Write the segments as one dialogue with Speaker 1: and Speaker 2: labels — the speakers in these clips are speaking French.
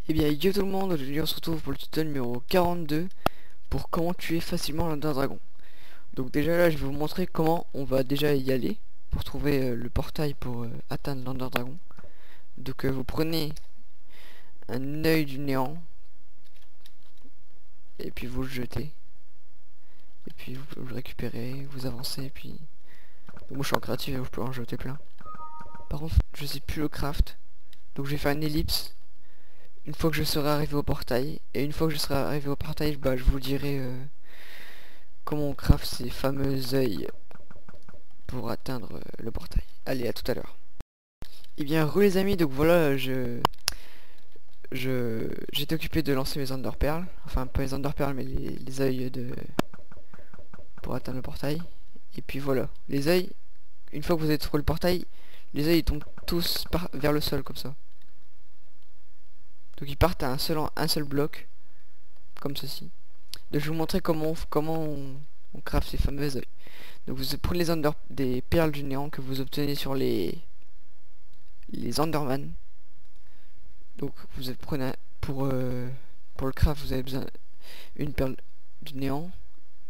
Speaker 1: Eh bien, yo tout le monde, aujourd'hui on se retrouve pour le tuto numéro 42 pour comment tuer facilement l'Ender Dragon. Donc déjà là, je vais vous montrer comment on va déjà y aller pour trouver le portail pour atteindre l'Ender Dragon. Donc vous prenez un œil du néant et puis vous le jetez. Et puis vous le récupérez, vous avancez et puis... Donc, moi je suis en créatif et je peux en jeter plein. Par contre, je sais plus le craft. Donc je vais faire une ellipse une fois que je serai arrivé au portail. Et une fois que je serai arrivé au portail, bah je vous dirai... comment on craft ces fameux œils pour atteindre le portail. Allez, à tout à l'heure. Et bien, les amis, donc voilà, j'étais occupé de lancer mes Ender Pearls. Enfin, pas les Ender Pearls, mais les œils de... pour atteindre le portail. Et puis voilà, les œils, une fois que vous avez trouvé le portail, les œils ils tombent tous vers le sol, comme ça. Donc ils partent à un seul bloc, comme ceci. Donc je vais vous montrer comment on craft ces fameux œils. Donc vous prenez des perles du néant que vous obtenez sur les Enderman. Donc vous prenez pour le craft, vous avez besoin une perle du néant,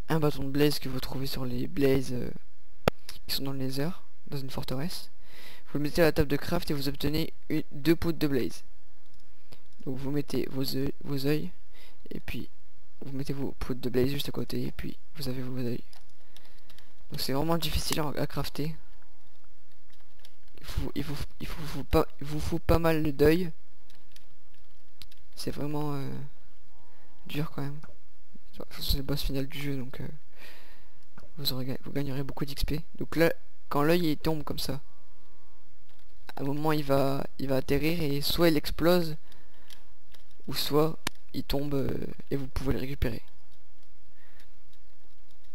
Speaker 1: un bâton de blaze que vous trouvez sur les blazes qui sont dans le nether, dans une forteresse. Vous le mettez à la table de craft et vous obtenez deux poudres de blaze. Donc vous mettez vos œils et puis vous mettez vos poudres de blaze juste à côté et puis vous avez vos œils. Donc c'est vraiment difficile à crafter. Il vous faut pas mal de deuil. C'est vraiment dur quand même. C'est le boss final du jeu, donc vous gagnerez beaucoup d'XP. Donc là, quand l'œil il tombe comme ça, à un moment il va atterrir et soit il explose, ou soit il tombe et vous pouvez le récupérer.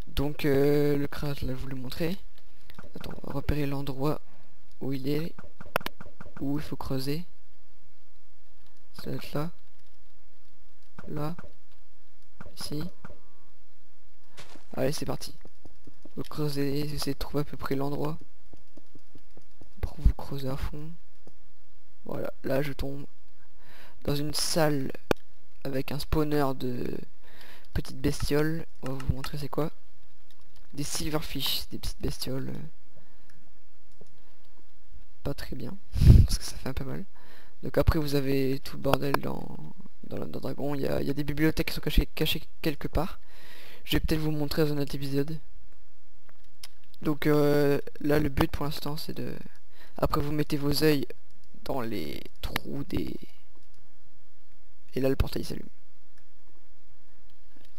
Speaker 1: Donc le crash, là je vous l'ai montré. Attends, on va repérer l'endroit où il est, où il faut creuser. Ça va être là. Là. Ici. Allez, c'est parti. Vous creusez, essayez de trouver à peu près l'endroit. Après vous creusez à fond. Voilà, là je tombe dans une salle avec un spawner de petites bestioles. On va vous montrer c'est quoi. Des silverfish, des petites bestioles. Pas très bien, parce que ça fait un peu mal. Donc après vous avez tout le bordel dans l'Ender Dragon. Il y a des bibliothèques qui sont cachées quelque part. Je vais peut-être vous montrer dans un autre épisode. Donc là le but pour l'instant c'est de... Après vous mettez vos œils dans les trous des... Et là le portail s'allume.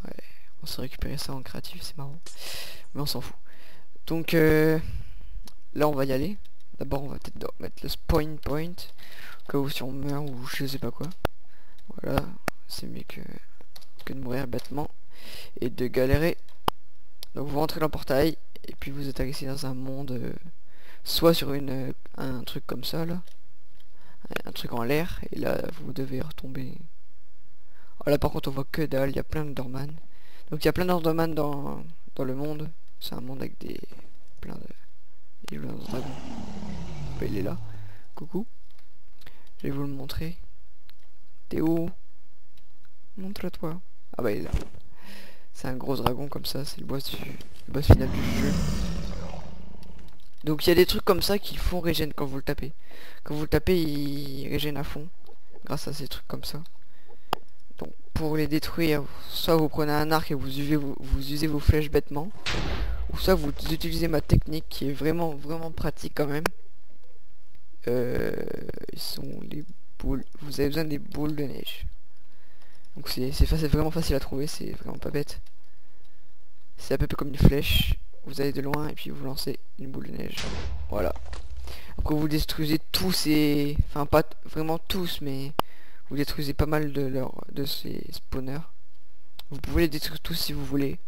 Speaker 1: Ouais, on s'est récupéré ça en créatif, c'est marrant. Mais on s'en fout. Donc là on va y aller. D'abord on va peut-être mettre le spawn point. Au cas où si on meurt ou je sais pas quoi. Voilà, c'est mieux que de mourir bêtement. Et de galérer. Donc vous rentrez dans le portail. Et puis vous atterrissez dans un monde. Soit sur un truc comme ça là. Un truc en l'air. Et là vous devez retomber. Oh, là par contre on voit que dalle. Il y a plein d'Enderman. Donc il y a plein d'Enderman dans le monde. C'est un monde avec plein de... Il est où, le dragon? Bah, il est là. Coucou. Je vais vous le montrer. T'es où? Montre-toi. Ah bah il est là. C'est un gros dragon comme ça. C'est le boss final du jeu. Donc il y a des trucs comme ça qui font régène quand vous le tapez. Quand vous le tapez, il régène à fond. Grâce à ces trucs comme ça. Donc pour les détruire, soit vous prenez un arc et vous usez vos flèches bêtement. Ou soit vous utilisez ma technique qui est vraiment pratique quand même. Ils sont les boules. Vous avez besoin des boules de neige. Donc c'est vraiment facile à trouver, c'est vraiment pas bête. C'est à peu près comme une flèche. Vous allez de loin et puis vous lancez une boule de neige. Voilà. Après vous détruisez tous ces... Enfin pas vraiment tous, mais vous détruisez pas mal de ces spawners. Vous pouvez les détruire tous si vous voulez.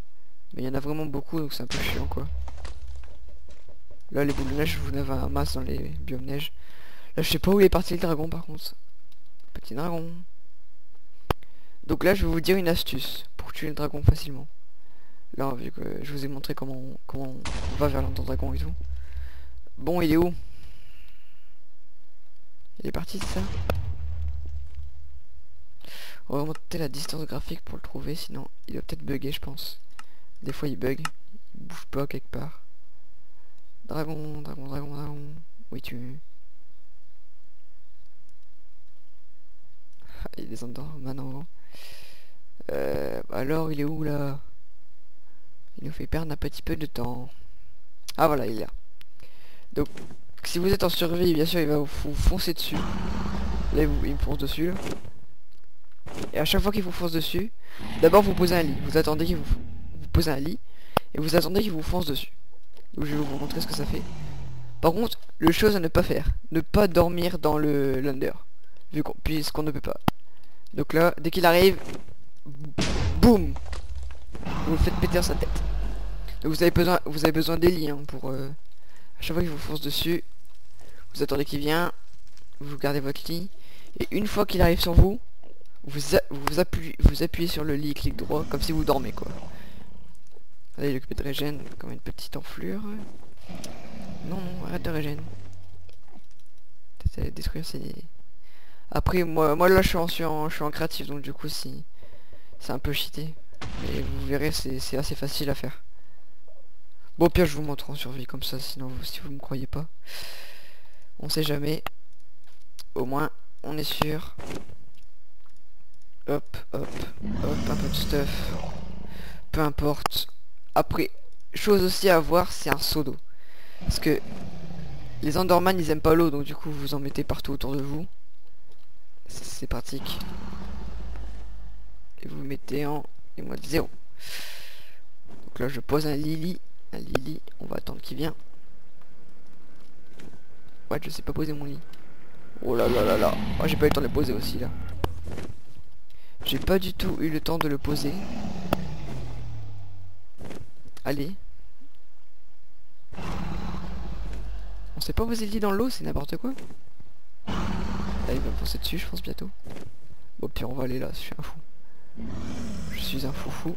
Speaker 1: Mais il y en a vraiment beaucoup, donc c'est un peu chiant quoi. Là les boules de neige, vous en avez un masse dans les biomes neige. Là je sais pas où il est parti le dragon par contre. Petit dragon. Donc là je vais vous dire une astuce pour tuer le dragon facilement. Là vu que je vous ai montré comment on va vers l'Ender Dragon et tout. Bon il est où? Il est parti, c'est ça? On va augmenter la distance graphique pour le trouver, sinon il va peut-être bugger, je pense. Des fois il bug, il bouge pas quelque part. Dragon, dragon, dragon, dragon. Oui, tu... Ah, il descend dedans maintenant. Alors il est où là? Il nous fait perdre un petit peu de temps. Ah voilà, il est là. Donc si vous êtes en survie, bien sûr il va vous foncer dessus. Là il me fonce dessus là. Et à chaque fois qu'il vous fonce dessus, d'abord vous posez un lit. Vous attendez qu'il vous posez un lit. Et vous attendez qu'il vous fonce dessus. Donc je vais vous montrer ce que ça fait. Par contre, le chose à ne pas faire, ne pas dormir dans le l'under, puisqu'on ne peut pas. Donc là, dès qu'il arrive, boum, vous le faites péter sa tête. Donc vous avez besoin des lits hein, pour à chaque fois qu'il vous fonce dessus, vous attendez qu'il vienne, vous gardez votre lit, et une fois qu'il arrive sur vous, vous appuyez sur le lit, clic droit, comme si vous dormez quoi. Là il est occupé de régène, comme une petite enflure. Non, non, arrête de régène. Peut-être détruire ses... Après, moi là je suis en créatif, donc du coup si c'est un peu cheaté. Mais vous verrez, c'est assez facile à faire. Bon, pire, je vous montre en survie comme ça, sinon si vous me croyez pas. On sait jamais. Au moins, on est sûr. Hop, hop, hop, un peu de stuff. Peu importe. Après, chose aussi à voir, c'est un seau d'eau. Parce que les Enderman ils aiment pas l'eau, donc du coup vous en mettez partout autour de vous. C'est pratique. Et vous mettez en mode 0. Donc là je pose un Lily. Un Lily, on va attendre qu'il vienne. Ouais, je sais pas poser mon lit. Oh là là là là. Oh, j'ai pas eu le temps de le poser aussi là. J'ai pas du tout eu le temps de le poser. Allez. On sait pas poser le lit dans l'eau, c'est n'importe quoi. Là il va me foncer dessus je pense bientôt. Bon puis on va aller là, je suis un fou. Je suis un foufou.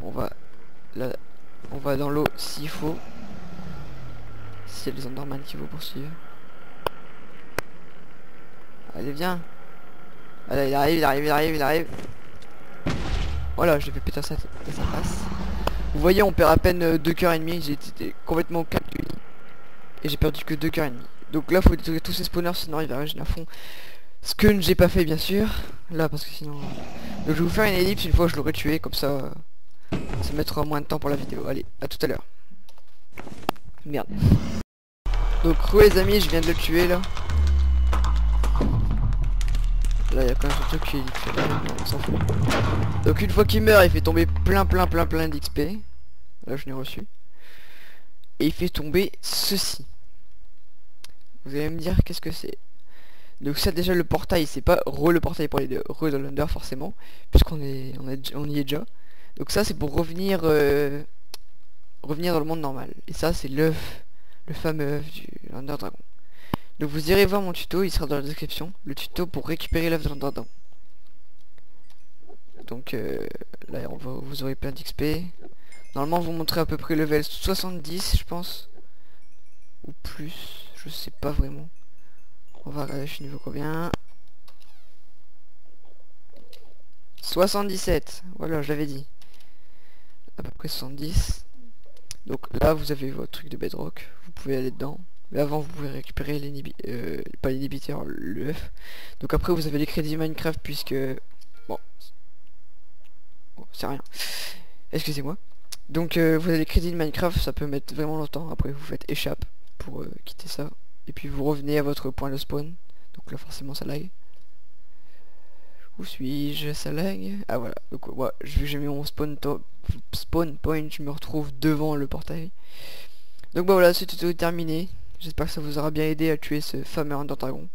Speaker 1: On va là, on va dans l'eau s'il faut. S'il y a les Enderman qui vous poursuivent. Allez viens. Allez il arrive, il arrive, il arrive, il arrive. Voilà, je vais péter ça et ça passe. Vous voyez on perd à peine 2 cœurs et demi. J'ai été complètement au cap du lit. Et j'ai perdu que 2 cœurs et demi. Donc là faut détruire tous ces spawners sinon il va régénérer à fond. Ce que j'ai pas fait bien sûr. Là parce que sinon... Donc je vais vous faire une ellipse une fois que je l'aurai tué. Comme ça ça mettra moins de temps pour la vidéo. Allez, à tout à l'heure. Merde. Donc les amis, je viens de le tuer là. Là il y a quand même ce truc qui fait là, on s'en fout. Donc une fois qu'il meurt il fait tomber plein d'XP. Là je l'ai reçu. Et il fait tomber ceci. Vous allez me dire qu'est-ce que c'est. Donc ça déjà le portail, c'est pas le portail pour les deux, dans l'under forcément, puisqu'on y est déjà. Donc ça c'est pour revenir revenir dans le monde normal. Et ça c'est l'œuf, le fameux œuf du Ender Dragon. Donc vous irez voir mon tuto, il sera dans la description, le tuto pour récupérer l'œuf de l'Ender Dragon. Donc là vous aurez plein d'XP. Normalement vous montrez à peu près level 70 je pense. Ou plus, je sais pas vraiment. On va regarder, je suis niveau combien. 77, voilà, je l'avais dit. À peu près 70. Donc là, vous avez votre truc de bedrock. Vous pouvez aller dedans. Mais avant, vous pouvez récupérer pas l'inhibiteur, l'œuf. Donc après, vous avez les crédits Minecraft puisque... Bon, c'est rien. Excusez-moi. Donc vous avez les crédits de Minecraft, ça peut mettre vraiment longtemps. Après, vous faites échappe pour quitter ça. Et puis vous revenez à votre point de spawn. Donc là forcément ça lag. Où suis-je? Ça lag. Ah voilà. Donc ouais, j'ai mis mon spawn point. Je me retrouve devant le portail. Donc bah voilà, ce tuto est terminé. J'espère que ça vous aura bien aidé à tuer ce fameux Ender Dragon.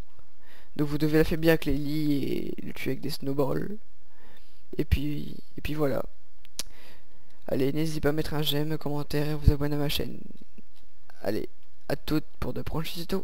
Speaker 1: Donc vous devez l'affaiblir avec les lits et le tuer avec des snowballs. Et puis voilà. Allez, n'hésitez pas à mettre un j'aime, un commentaire et à vous abonner à ma chaîne. Allez, à toutes pour de prochains tutos.